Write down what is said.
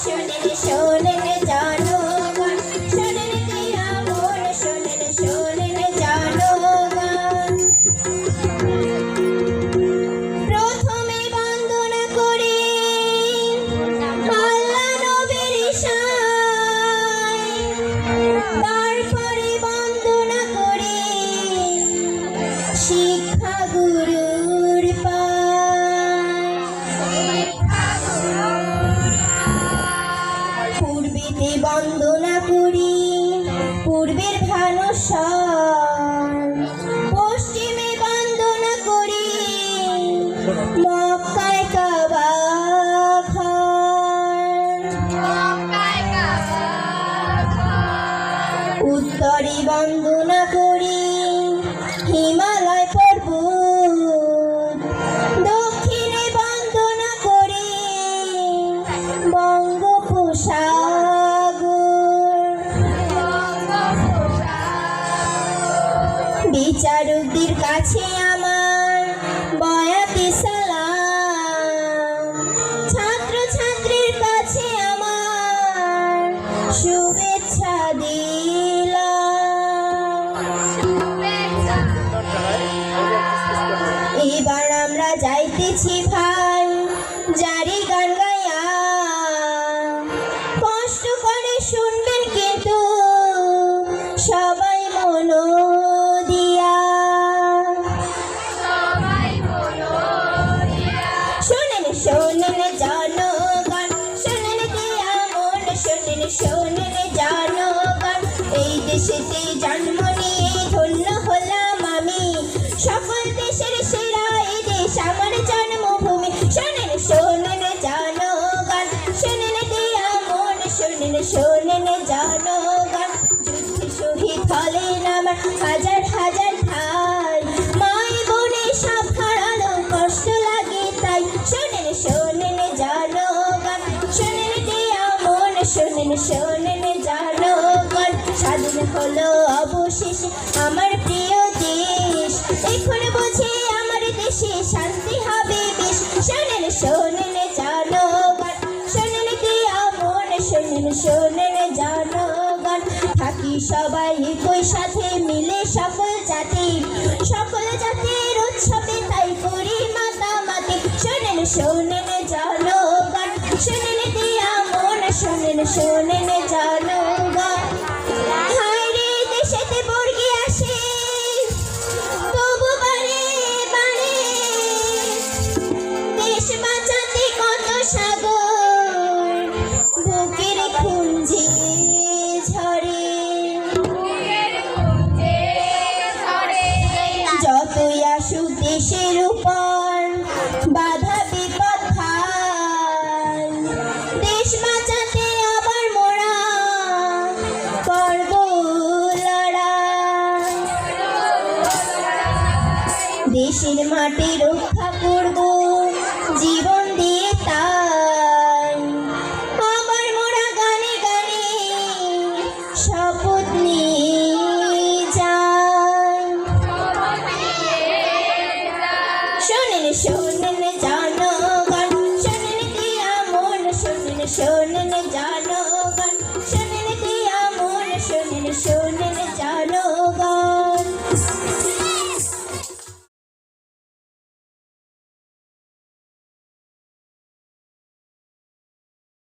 শোনেন শোনেন জনগণ, শোনেন দিয়া মন, শোনেন শোনেন জনগণ। প্রথমে বন্দনা করি আল্লাহ নবীর শান, তারপরে বন্দনা করি শিক্ষা গুরুর পায়। পূর্বেতে বন্দনা করি পূর্বের ভানুষণ, পশ্চিমে বন্দনা করি মক্কায় কাবা ঘর, উত্তরে বন্দনা করি হিমালয় পর্বত, দক্ষিণে বন্দনা করি বঙ্গোপসাগর। বিচারকদের কাছে আমার বয়াতি সালাম, ছাত্র ছাত্রীর কাছে আমার শুভেচ্ছা দিলাম। এবার আমরা যাইতেছি ভাই জারি গান গাইয়া, কষ্ট করে শুনবেন কিন্তু সবাই মন দিয়া। শোনেন শোনেন জনগণ, শোনেন দিয়া মন, শোনেন শোনেন জনগণ। এই দেশেতে জন্ম নিয়ে ধন্য হলাম আমি, সকল দেশের সেরা এই দেশ আমার জন্মভূমি। শোনেন শোনেন জনগণ, শোনেন দিয়া মন, শোনেন শোনেন জনগণ। যুদ্ধে শহীদ হলেন আমার হাজার হাজার ভাই, মাই বোনে সব হারালো কষ্ট লাগে তাই। শোনেন শোনেন জনগণ, শোনেন দিয়া মন, শোনেন শোনেন জনগণ। স্বাধীন হলো অবশেষে আমার প্রিয় দেশ, এখন বুঝি আমার দেশে শান্তি হবে বেশ। শোনেন শোনেন জনগণ, শোনেন দিয়া মন, শোনেন শোনেন জনগণ। থাকি সবাই একই সাথে মিলে সকল জাতি, সকল জাতির উৎসবে তাই করি মাতামাতি। শোনেন শোনেন জনগণ, শোনেন দিয়া মন, শোনেন শোনেন জনগণ। হায় রে দেশেতে বর্গি আসে তবু বারে বারে, দেশ বাঁচাতে কত সাগর বুকের খুঁজে ঝরে। যতই আসুক দেশের উপর বাধা বিপদ ভাই, দেশ বাঁচাতে আবার মোরা করব লড়াই। দেশের মাটি রক্ষা করব জীবন দিয়ে তাই, আবার মোরা গানে গানে শপথ নিয়ে যাই। শোনেন শোনেন জনগণ, শোনেন দিয়া মন, শোনেন শোনেন জনগণ, শোনেন দিয়া মন, শোনেন শোনেন